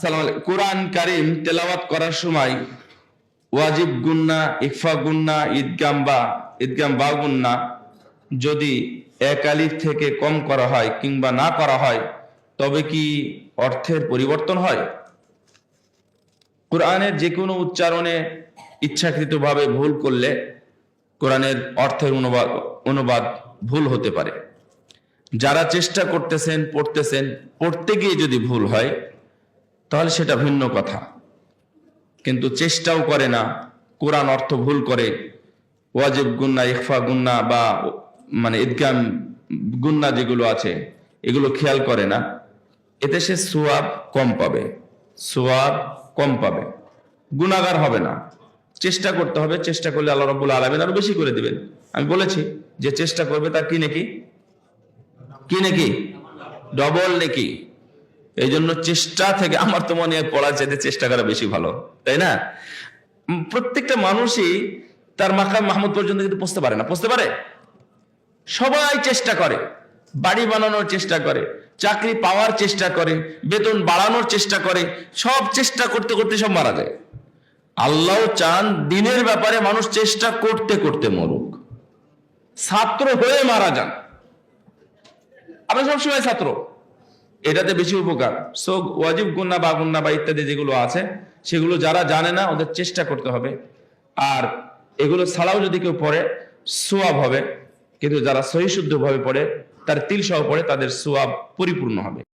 আসসালামু আলাইকুম। কোরআন কারীম তেলাওয়াত করার সময় ওয়াজিব গুন্না, ইখফা গুন্না, ঈদগাম বা গুন্না যদি এক আলিফ থেকে কম করা হয় কিংবা না করা হয় তবে কি অর্থের পরিবর্তন হয়? কোরআনের যে কোনো উচ্চারণে ইচ্ছাকৃতভাবে ভুল করলে কোরআনের অর্থের অনুবাদ ভুল হতে পারে। যারা চেষ্টা করতেছেন, পড়তে গিয়ে যদি ভুল হয় তাহলে সেটা ভিন্ন কথা, কিন্তু চেষ্টাও করে না, কোরআন অর্থ ভুল করে, ওয়াজিব গুন্না, ইখফা গুন্না বা ঈদগাম গুন্না যেগুলো আছে এগুলো খেয়াল করে না, এতে সে সওয়াব কম পাবে, গুনাহগার হবে না। চেষ্টা করতে হবে, চেষ্টা করলে আল্লাহ রাব্বুল আলামিন আরো বেশি করে দিবেন। আমি বলেছি যে চেষ্টা করবে তার কি নেকি ডবল নেকি। এই জন্য চেষ্টা থেকে আমার তো মনে হয় পড়ার চাইতে চেষ্টা করা বেশি ভালো, তাই না? প্রত্যেকটা মানুষই তার মাকাম মাহমুদ পর্যন্ত কিন্তু পৌঁছতে পারে। সবাই চেষ্টা করে, বাড়ি বানানোর চেষ্টা করে, চাকরি পাওয়ার চেষ্টা করে, বেতন বাড়ানোর চেষ্টা করে, সব চেষ্টা করতে করতে সব মারা যায়। আল্লাহ চান দিনের ব্যাপারে মানুষ চেষ্টা করতে করতে মরুক, ছাত্র হয়ে মারা যান। আমরা সবসময় ছাত্র, এটাতে বেশি উপকার। সো ওয়াজিব গুন্না বা ইত্যাদি যেগুলো আছে সেগুলো যারা জানে না ওদের চেষ্টা করতে হবে, আর এগুলো ছাড়াও যদি কেউ পড়ে সওয়াব হবে, কিন্তু যারা সহিশুদ্ধভাবে পড়ে, তার তিল সহ পড়ে, তাদের সওয়াব পরিপূর্ণ হবে।